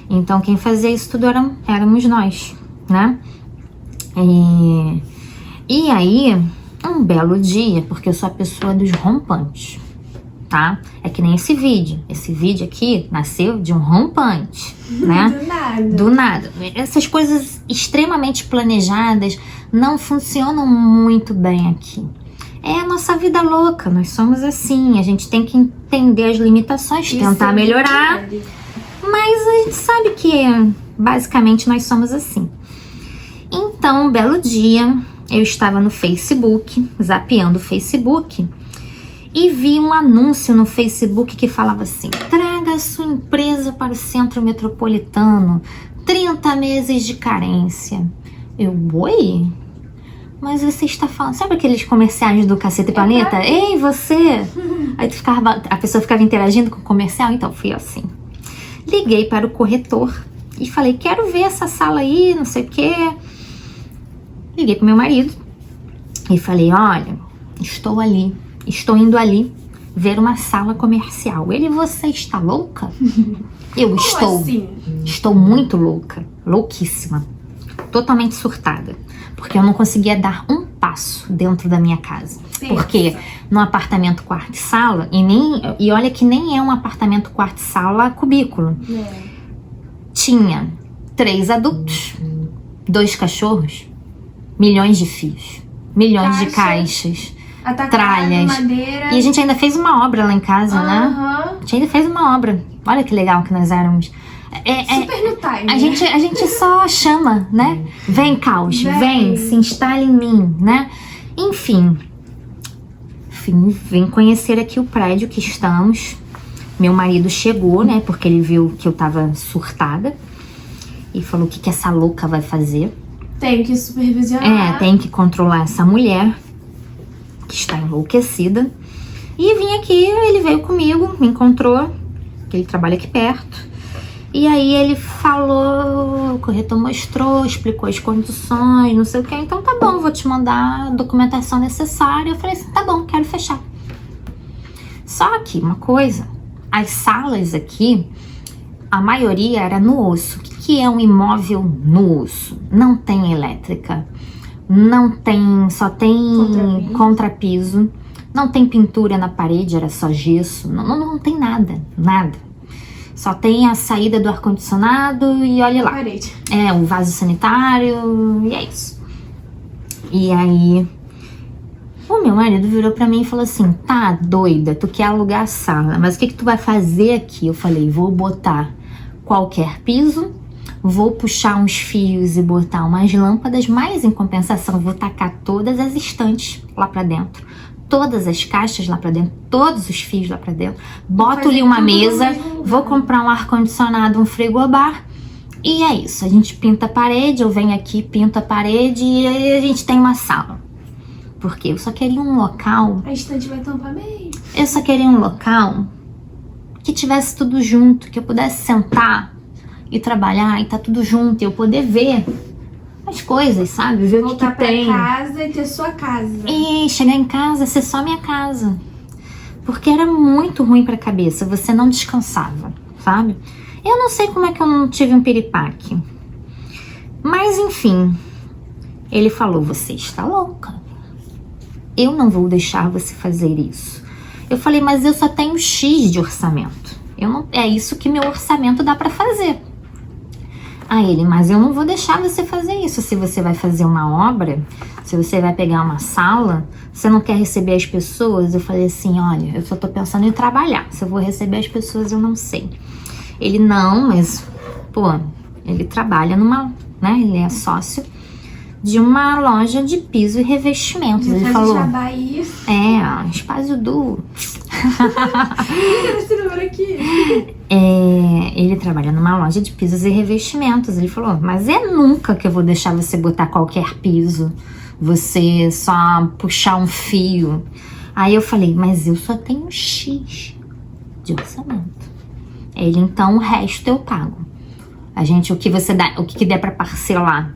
Então quem fazia isso tudo éramos nós, né? E aí, um belo dia, porque eu sou a pessoa dos rompantes, tá? É que nem esse vídeo. Esse vídeo aqui nasceu de um rompante, né? Do nada. Do nada. Essas coisas extremamente planejadas não funcionam muito bem aqui. É a nossa vida louca, nós somos assim. A gente tem que entender as limitações, tentar melhorar. Mas a gente sabe que basicamente nós somos assim. Então, um belo dia, eu estava no Facebook, zapeando o Facebook, e vi um anúncio no Facebook que falava assim: traga a sua empresa para o centro metropolitano, 30 meses de carência. Eu, oi? Mas você está falando... Sabe aqueles comerciais do Cacete e Planeta? Ei, você! Aí a pessoa ficava interagindo com o comercial, então fui assim. Liguei para o corretor e falei: quero ver essa sala aí, não sei o quê. Liguei pro meu marido e falei: olha, estou indo ali ver uma sala comercial. Ele: você está louca? Eu estou muito louca, louquíssima, totalmente surtada, porque eu não conseguia dar um passo dentro da minha casa. Porque no apartamento quarto e sala, e olha que nem é um apartamento quarto e sala cubículo, tinha 3 adultos, 2 cachorros, milhões de fios, milhões de caixas, tralhas. Madeira. E a gente ainda fez uma obra lá em casa, né? A gente ainda fez uma obra. Olha que legal que nós éramos. Super no time. A gente só chama, né? Vem, caos, vem, se instala em mim, né? Enfim, vim conhecer aqui o prédio que estamos. Meu marido chegou, né? Porque ele viu que eu tava surtada. e falou o que essa louca vai fazer. Tem que supervisionar. Tem que controlar essa mulher que está enlouquecida. E vim aqui, ele veio comigo, me encontrou, que ele trabalha aqui perto. E aí ele falou, o corretor mostrou, explicou as condições, não sei o que. Então tá bom, vou te mandar a documentação necessária. Eu falei assim, tá bom, quero fechar. Só que uma coisa, as salas aqui, a maioria era no osso. O que é um imóvel no osso? Não tem elétrica, não tem, só tem contrapiso, não tem pintura na parede, era só gesso, não tem nada, nada. Só tem a saída do ar-condicionado e olha lá. Parede. Um vaso sanitário e é isso. E aí, o meu marido virou pra mim e falou assim, tá doida, tu quer alugar a sala, mas o que tu vai fazer aqui? Eu falei, vou botar qualquer piso, vou puxar uns fios e botar umas lâmpadas, mas em compensação vou tacar todas as estantes lá pra dentro. Todas as caixas lá pra dentro, todos os fios lá pra dentro, boto-lhe uma mesa, vou comprar um ar-condicionado, um frigobar, e é isso. A gente pinta a parede, eu venho aqui, pinto a parede e aí a gente tem uma sala. Porque eu só queria um local... A estante vai tampar bem. Eu só queria um local que tivesse tudo junto, que eu pudesse sentar e trabalhar e tá tudo junto, e eu poder ver as coisas, sabe? Ver o que tem. Voltar pra casa e ter sua casa. E chegar em casa, ser só minha casa. Porque era muito ruim pra cabeça, você não descansava, sabe? Eu não sei como é que eu não tive um piripaque. Mas enfim, ele falou, você está louca. Eu não vou deixar você fazer isso. Eu falei, mas eu só tenho X de orçamento. É isso que meu orçamento dá pra fazer. Aí ele, mas eu não vou deixar você fazer isso. Se você vai fazer uma obra, se você vai pegar uma sala, você não quer receber as pessoas? Eu falei assim, olha, eu só tô pensando em trabalhar. Se eu vou receber as pessoas, eu não sei. Ele, não, mas, pô, ele trabalha numa, né, ele é sócio de uma loja de piso e revestimentos. Ele falou, Espaço do... Esse número aqui. Ele trabalha numa loja de pisos e revestimentos. Ele falou, mas nunca que eu vou deixar você botar qualquer piso, você só puxar um fio. Aí eu falei, mas eu só tenho X de orçamento. Ele, então o resto eu pago. O que você dá, o que der pra parcelar,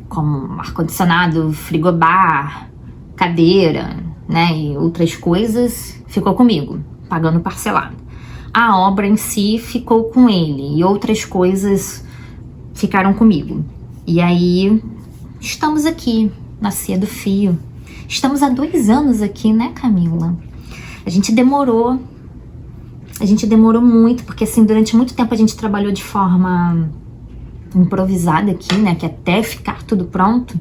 como ar-condicionado, frigobar, cadeira, né, e outras coisas, ficou comigo, pagando parcelado. A obra em si ficou com ele e outras coisas ficaram comigo. E aí, estamos aqui, na Cia do Fio. Estamos há 2 anos aqui, né, Camila? A gente demorou muito, porque assim, durante muito tempo a gente trabalhou de forma improvisada aqui, né, que até ficar tudo pronto,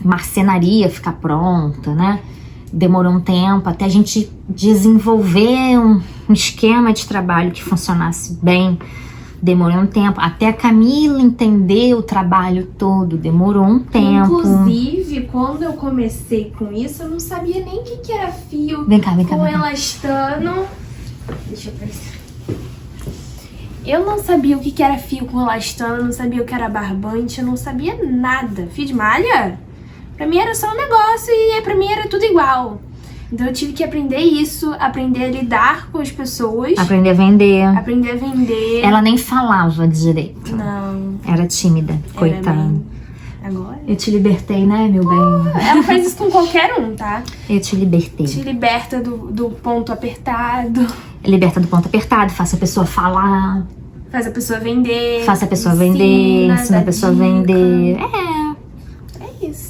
marcenaria ficar pronta, né, demorou um tempo até a gente desenvolver um esquema de trabalho que funcionasse bem, demorou um tempo, até a Camila entender o trabalho todo, demorou um tempo. Inclusive, quando eu comecei com isso, eu não sabia nem o que era fio com elastano. Deixa eu ver. Eu não sabia o que era fio com elastano, não sabia o que era barbante, eu não sabia nada. Fio de malha? Pra mim era só um negócio e pra mim era tudo igual. Então eu tive que aprender isso, aprender a lidar com as pessoas. Aprender a vender. Aprender a vender. Ela nem falava direito. Não. Era tímida, coitada. Agora? Eu te libertei, né, meu bem? Ela faz isso com qualquer um, tá? Eu te libertei. Te liberta do ponto apertado. Liberta do ponto apertado, faça a pessoa falar. Faz a pessoa vender. Faça a pessoa vender, ensina a pessoa a vender.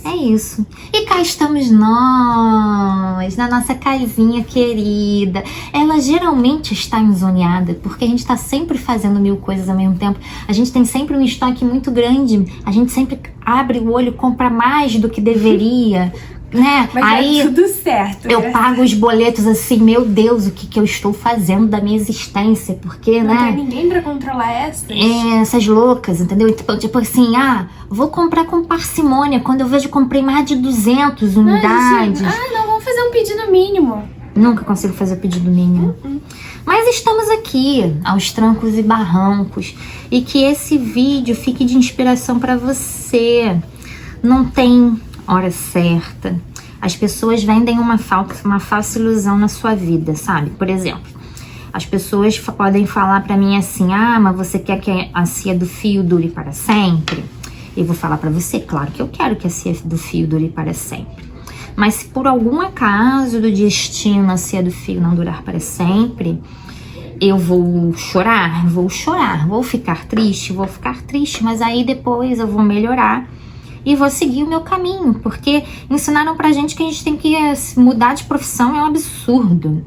É isso. E cá estamos nós, na nossa casinha querida. Ela geralmente está enzoneada, porque a gente está sempre fazendo 1000 coisas ao mesmo tempo. A gente tem sempre um estoque muito grande. A gente sempre abre o olho, compra mais do que deveria, né? Mas aí tudo certo. Eu pago os boletos assim, meu Deus, o que eu estou fazendo da minha existência? Porque, não né? tem ninguém pra controlar essas. Essas loucas, entendeu? Tipo assim, vou comprar com parcimônia. Quando eu vejo, comprei mais de 200 unidades. Não, vamos fazer um pedido mínimo. Nunca consigo fazer o pedido mínimo. Mas estamos aqui, aos trancos e barrancos. E que esse vídeo fique de inspiração para você. Não tem hora certa. As pessoas vendem uma falsa ilusão na sua vida, sabe? Por exemplo, as pessoas podem falar pra mim assim: ah, mas você quer que a cia do fio dure para sempre? Eu vou falar pra você, claro que eu quero que a cia do fio dure para sempre. Mas se por algum acaso do destino a cia do fio não durar para sempre, eu vou chorar, vou ficar triste, mas aí depois eu vou melhorar e vou seguir o meu caminho, porque ensinaram pra gente que a gente tem que mudar de profissão, é um absurdo.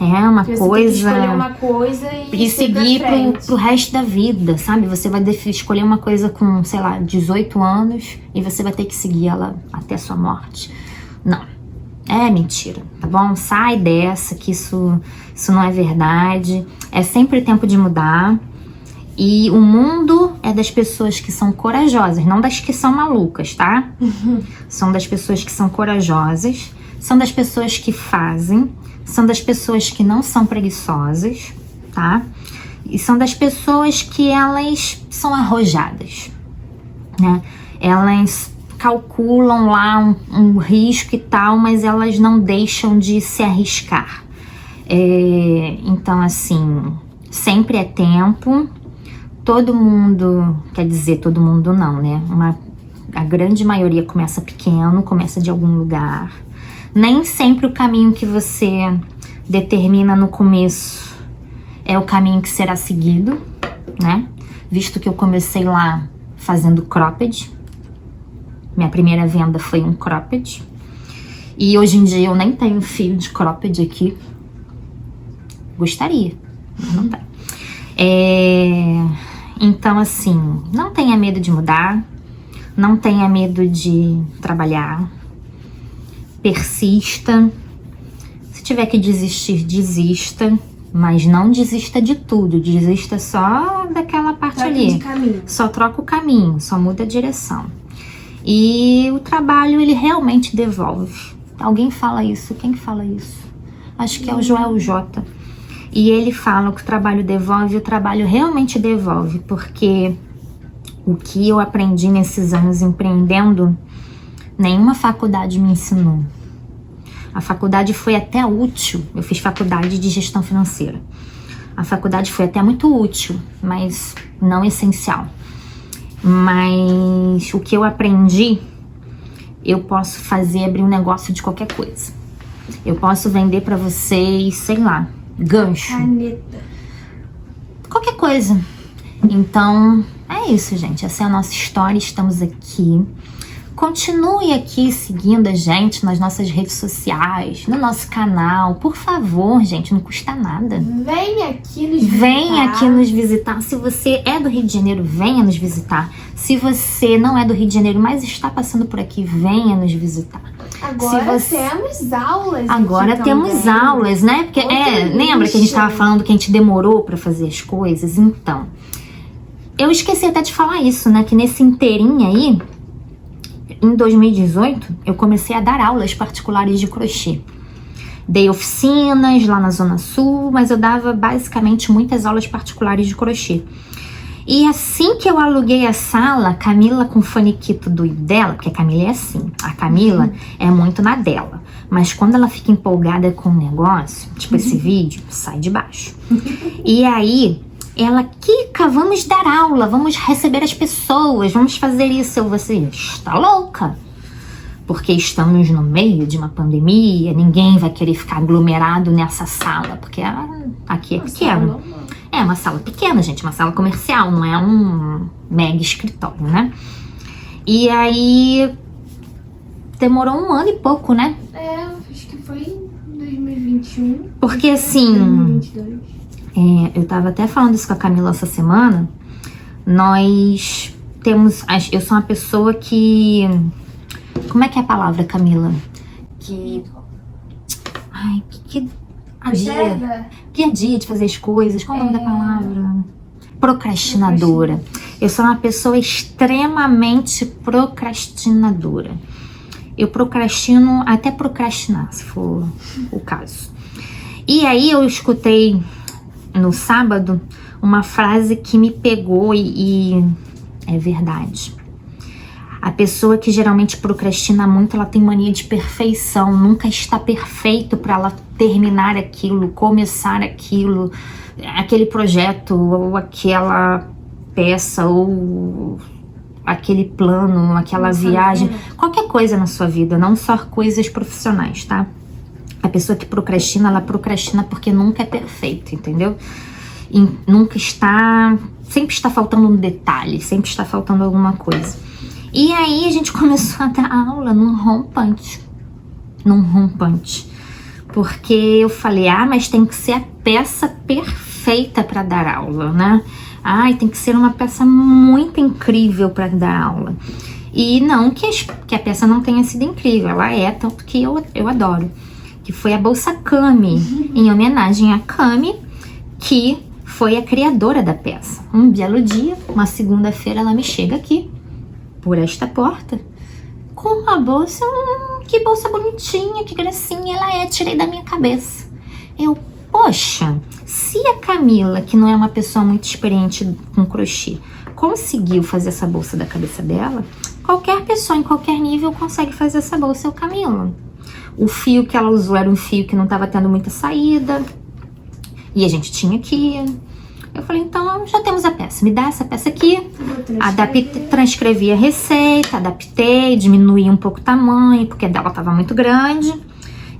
É uma Você coisa... tem que escolher uma coisa e seguir pro resto da vida, sabe? Você vai escolher uma coisa com, sei lá, 18 anos e você vai ter que seguir ela até a sua morte. Não. É mentira, tá bom? Sai dessa, que isso não é verdade. É sempre tempo de mudar. E o mundo é das pessoas que são corajosas, não das que são malucas, tá? São das pessoas que são corajosas, são das pessoas que fazem, são das pessoas que não são preguiçosas, tá? E são das pessoas que elas são arrojadas, né? Elas calculam lá um risco e tal, mas elas não deixam de se arriscar. Então, assim, sempre é tempo. Todo mundo, quer dizer, todo mundo não, né? A grande maioria começa pequeno, começa de algum lugar. Nem sempre o caminho que você determina no começo é o caminho que será seguido, né? Visto que eu comecei lá fazendo cropped. Minha primeira venda foi um cropped. E hoje em dia eu nem tenho fio de cropped aqui. Gostaria, mas não tenho. Então, assim, não tenha medo de mudar, não tenha medo de trabalhar, persista. Se tiver que desistir, desista, mas não desista de tudo, desista só daquela parte ali. Só troca o caminho, só muda a direção. E o trabalho, ele realmente devolve. Alguém fala isso? Quem fala isso? Acho que é o Joel J. E ele fala que o trabalho devolve, o trabalho realmente devolve, porque o que eu aprendi nesses anos empreendendo, nenhuma faculdade me ensinou. A faculdade foi até útil, eu fiz faculdade de gestão financeira. A faculdade foi até muito útil, mas não essencial. Mas o que eu aprendi, eu posso fazer, abrir um negócio de qualquer coisa. Eu posso vender pra vocês, sei lá, gancho, caneta, qualquer coisa. Então é isso, gente, essa é a nossa história, estamos aqui. Continue aqui seguindo a gente nas nossas redes sociais, no nosso canal, por favor, gente, não custa nada. Venha aqui nos visitar. Venha aqui nos visitar. Se você é do Rio de Janeiro, venha nos visitar. Se você não é do Rio de Janeiro, mas está passando por aqui, venha nos visitar. Agora temos aulas. Agora temos aulas, né? Porque lembra que a gente estava falando que a gente demorou para fazer as coisas? Então, eu esqueci até de falar isso, né? Que nesse inteirinho aí, em 2018, eu comecei a dar aulas particulares de crochê. Dei oficinas lá na Zona Sul, mas eu dava basicamente muitas aulas particulares de crochê. E assim que eu aluguei a sala, Camila com o faniquito dela, porque a Camila é assim, a Camila é muito na dela, mas quando ela fica empolgada com o negócio, tipo esse vídeo, sai de baixo. E aí, ela, Kika, vamos dar aula, vamos receber as pessoas, vamos fazer isso. Eu, você está louca? Porque estamos no meio de uma pandemia, ninguém vai querer ficar aglomerado nessa sala, porque aqui é pequeno. É uma sala pequena, gente, uma sala comercial, não é um mega escritório, né? E aí, demorou 1 ano e pouco, né? Acho que foi em 2021. Porque assim, 2022. Eu tava até falando isso com a Camila essa semana, nós temos, eu sou uma pessoa que, como é que é a palavra, Camila? Dia a dia de fazer as coisas, qual é o nome da palavra? Procrastinadora. Eu sou uma pessoa extremamente procrastinadora. Eu procrastino até procrastinar, se for o caso. E aí eu escutei no sábado uma frase que me pegou e é verdade. A pessoa que geralmente procrastina muito, ela tem mania de perfeição, nunca está perfeito para ela terminar aquilo, começar aquilo, aquele projeto ou aquela peça ou aquele plano, aquela viagem, qualquer coisa na sua vida, não só coisas profissionais, tá? A pessoa que procrastina, ela procrastina porque nunca é perfeito, entendeu? E nunca está, sempre está faltando um detalhe, sempre está faltando alguma coisa. E aí a gente começou a dar aula num rompante, porque eu falei, mas tem que ser a peça perfeita para dar aula, né? Tem que ser uma peça muito incrível para dar aula. E não que a peça não tenha sido incrível, ela é, tanto que eu adoro. Que foi a bolsa Cami, em homenagem a Cami, que foi a criadora da peça. Um belo dia, uma segunda-feira, ela me chega aqui, por esta porta, com uma bolsa, que bolsa bonitinha, que gracinha ela é, tirei da minha cabeça. Eu, poxa, se a Camila, que não é uma pessoa muito experiente com crochê, conseguiu fazer essa bolsa da cabeça dela, qualquer pessoa em qualquer nível consegue fazer essa bolsa, Camila. O fio que ela usou era um fio que não estava tendo muita saída, e a gente tinha que... Eu falei, então já temos a peça, me dá essa peça aqui. Transcrevi a receita, adaptei, diminuí um pouco o tamanho, porque a dela estava muito grande.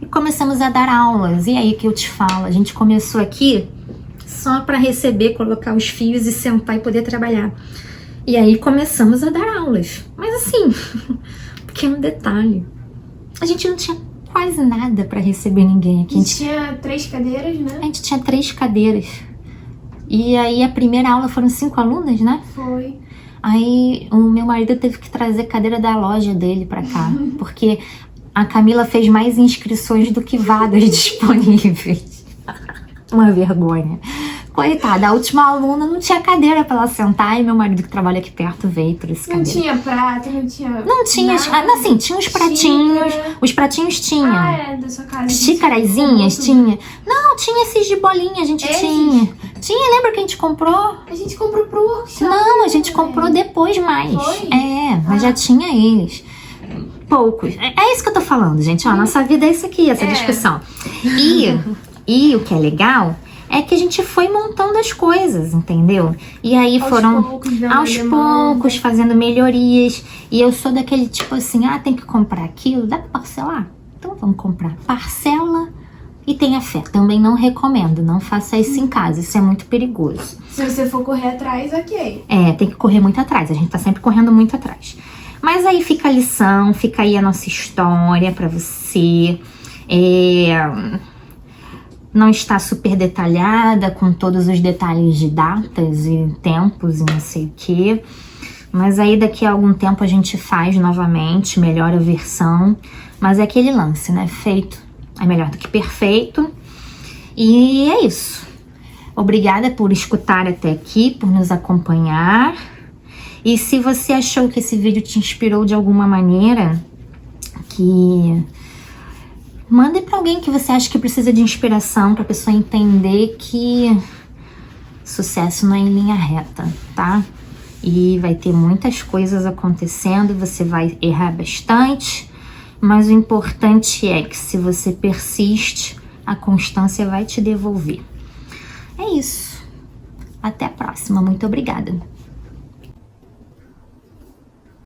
E começamos a dar aulas. E aí que eu te falo, a gente começou aqui só para receber, colocar os fios e sentar e poder trabalhar. E aí começamos a dar aulas. Mas assim, pequeno detalhe, a gente não tinha quase nada para receber ninguém aqui. A gente tinha 3 cadeiras, né? A gente tinha 3 cadeiras. E aí a primeira aula foram 5 alunas, né? Foi. Aí o meu marido teve que trazer cadeira da loja dele pra cá, porque a Camila fez mais inscrições do que vagas disponíveis. Uma vergonha. Coitada, a última aluna não tinha cadeira pra ela sentar e meu marido, que trabalha aqui perto, veio por esse cadeira. Não tinha prato, não tinha. Não tinha, assim, tinha os pratinhos. Xícara. Os pratinhos tinha. Da sua casa. Xícarazinhas tinha. Não, tinha esses de bolinha, a gente tinha. Tinha, lembra que a gente comprou? A gente comprou pro workshop. Não, a gente comprou depois mais. Foi? Mas já tinha eles. Poucos. É isso que eu tô falando, gente. Ó, nossa vida é isso aqui, essa discussão. E o que é legal é que a gente foi montando as coisas, entendeu? E aí foram aos poucos fazendo melhorias. E eu sou daquele tipo assim, tem que comprar aquilo, dá pra parcelar? Então vamos comprar. Parcela e tenha fé. Também não recomendo, não faça isso em casa, isso é muito perigoso. Se você for correr atrás, ok. Tem que correr muito atrás, a gente tá sempre correndo muito atrás. Mas aí fica a lição, fica aí a nossa história pra você. Não está super detalhada, com todos os detalhes de datas e tempos e não sei o que. Mas aí daqui a algum tempo a gente faz novamente, melhora a versão. Mas é aquele lance, né? Feito é melhor do que perfeito. E é isso. Obrigada por escutar até aqui, por nos acompanhar. E se você achou que esse vídeo te inspirou de alguma maneira, manda para alguém que você acha que precisa de inspiração, para a pessoa entender que sucesso não é em linha reta, tá? E vai ter muitas coisas acontecendo, você vai errar bastante, mas o importante é que se você persiste, a constância vai te devolver. É isso. Até a próxima. Muito obrigada.